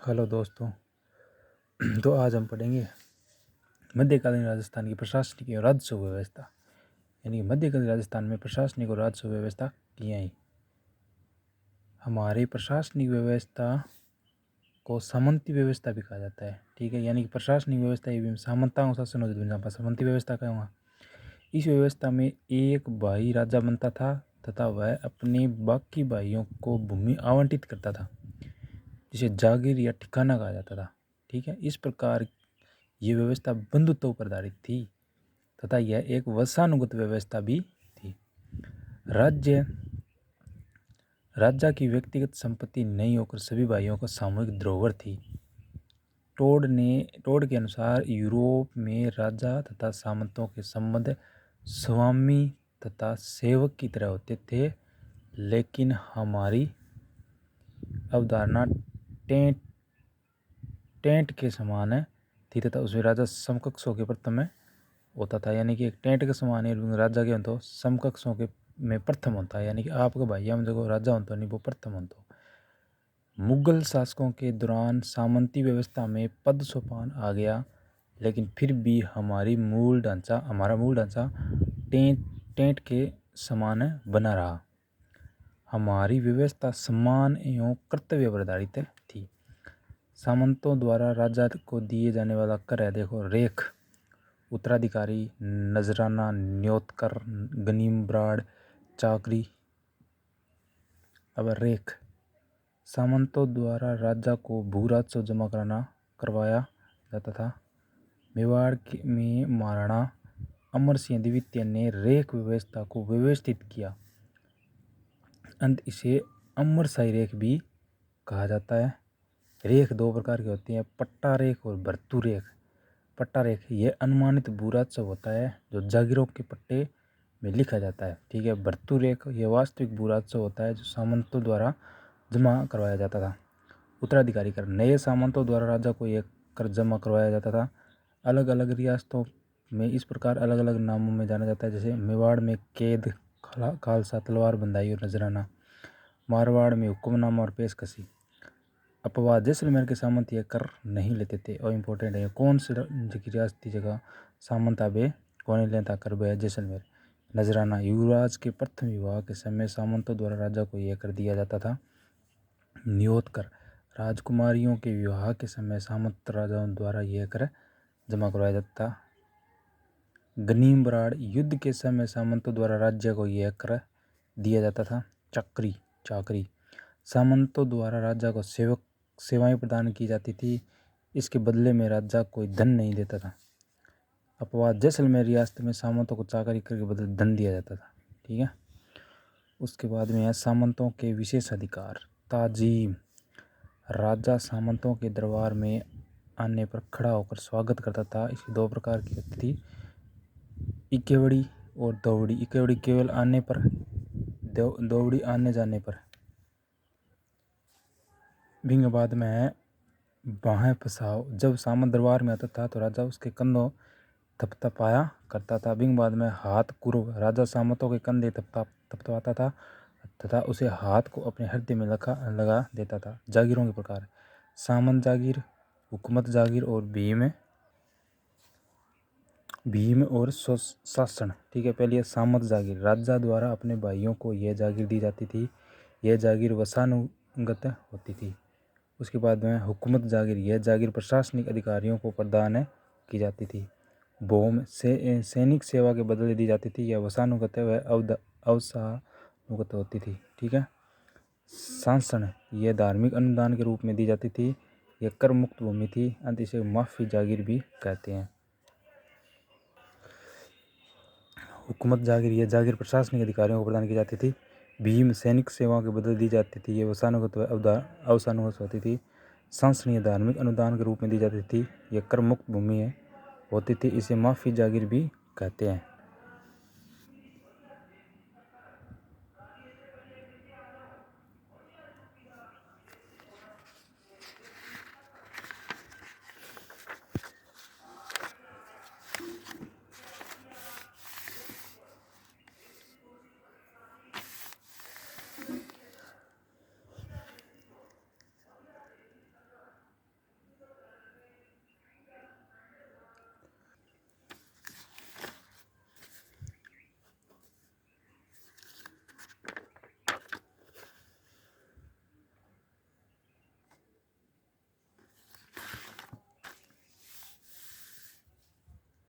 Hello दोस्तों। तो आज हम पढ़ेंगे मध्यकालीन राजस्थान की प्रशासनिक और राजस्व व्यवस्था। यानी कि मध्यकालीन राजस्थान में प्रशासनिक और राजस्व व्यवस्था क्या है। हमारी प्रशासनिक व्यवस्था को सामंती व्यवस्था भी कहा जाता है। ठीक है, यानी कि प्रशासनिक व्यवस्था ये सामंताओं शासन होता है। सामंती व्यवस्था क्या हुआ, इस व्यवस्था में एक भाई राजा बनता था तथा वह अपने बाकी भाइयों को भूमि आवंटित करता था, जिसे जागीर या ठिकाना कहा जाता था। ठीक है, इस प्रकार ये व्यवस्था बंधुत्व पर आधारित थी तथा यह एक वंशानुगत व्यवस्था भी थी। राजा की व्यक्तिगत संपत्ति नहीं होकर सभी भाइयों का सामूहिक धरोहर थी। टोड के अनुसार यूरोप में राजा तथा सामंतों के संबंध स्वामी तथा सेवक की तरह होते थे, लेकिन हमारी अवधारणा टेंट के समान थी तथा उसमें राजा समकक्षों के प्रथम में होता था। यानी कि एक टेंट के समान राजा के तो समकक्षों के में प्रथम होता है। यानी कि आपका भैया में जो राजा होता नहीं वो प्रथम होता। मुगल शासकों के दौरान सामंती व्यवस्था में पद सोपान आ गया, लेकिन फिर भी हमारा मूल ढांचा टेंट के समान बना रहा। हमारी व्यवस्था सम्मान एवं कर्तव्य पर आधारित थी। सामंतों द्वारा राजा को दिए जाने वाला कर है, देखो, रेख, उत्तराधिकारी, नजराना, न्योतकर, गनीम, ब्राड़, चाकरी। अब रेख, सामंतों द्वारा राजा को भू राजस्व जमा करवाया जाता था। मेवाड़ में महाराणा अमर सिंह द्वितीय ने रेख व्यवस्था को व्यवस्थित किया। अंत इसे अमरशाही रेख भी कहा जाता है। रेख दो प्रकार की होती है, पट्टा रेख और भर्तु रेख। पट्टा रेख ये अनुमानित भू राजस्व होता है जो जागीरों के पट्टे में लिखा जाता है। ठीक है, भर्तु रेख ये वास्तविक भू राजस्व होता है जो सामंतों द्वारा जमा करवाया जाता था। उत्तराधिकारी कर, नए सामंतों द्वारा राजा को यह कर जमा करवाया जाता था। अलग अलग रियासतों में इस प्रकार अलग अलग नामों में जाना जाता है। जैसे मेवाड़ में कैद, खालसा, तलवार बंधाई और नजराना। मारवाड़ में हुक्मनामा और पेशकशी। अपवाद, जैसलमेर के सामंत यह कर नहीं लेते थे। और इम्पोर्टेंट है, कौन सी रियासती जगह सामंत आबे कौन लेता कर है, जैसलमेर। नजराना, युवराज के प्रथम विवाह के समय सामंतों द्वारा राजा को यह कर दिया जाता था। न्योतकर, राजकुमारियों के विवाह के समय सामंत राजाओं द्वारा यह कर जमा करवाया जाता था। गनीम, ब्राड़, युद्ध के समय सामंतों द्वारा राज्य को यह कर दिया जाता था। चाकरी, सामंतों द्वारा राजा को सेवाएं प्रदान की जाती थी, इसके बदले में राजा कोई धन नहीं देता था। अपवाद, जैसलमेर रियासत में सामंतों को चाकरी करके बदले धन दिया जाता था। ठीक है, उसके बाद में है सामंतों के विशेष अधिकार। ताजीम, राजा सामंतों के दरबार में आने पर खड़ा होकर स्वागत करता था। इसकी दो प्रकार की होती थी, इकेवड़ी और दौवड़ी। इकेवड़ी केवल आने पर, दौवड़ी आने जाने पर। बिंग बाद में है बाहें पसाव, जब सामंत दरबार में आता था तो राजा उसके कंधों थपथपाया करता था। बिंग बाद में हाथ कुर्व, राजा सामंतों के कंधे थपथपाता था तथा उसे हाथ को अपने हृदय में लगा देता था। जागीरों के प्रकार, सामंत जागीर, हुकूमत जागीर और भीम और शासन। ठीक है, पहले सामंत जागीर, राजा द्वारा अपने भाइयों को यह जागीर दी जाती थी। यह जागीर वंशानुगत होती थी। उसके बाद में हुकूमत जागीर, यह जागीर प्रशासनिक अधिकारियों को प्रदान की जाती थी। भौम, सैनिक सेवा के बदले दी जाती थी। यह वंशानुगत व अवसानुगत होती थी। ठीक है, शासन, यह धार्मिक अनुदान के रूप में दी जाती थी। यह कर मुक्त भूमि थी। अंत इसे माफी जागीर भी कहते हैं। हुकूमत जागीर, यह जागीर प्रशासनिक अधिकारियों को प्रदान की जाती थी। भीम, सैनिक सेवाओं के बदले दी जाती थी। यह वंशानुगत अवसानुगत होती थी। शासनीय, धार्मिक अनुदान के रूप में दी जाती थी। यह कर मुक्त भूमि होती थी। इसे माफी जागीर भी कहते हैं।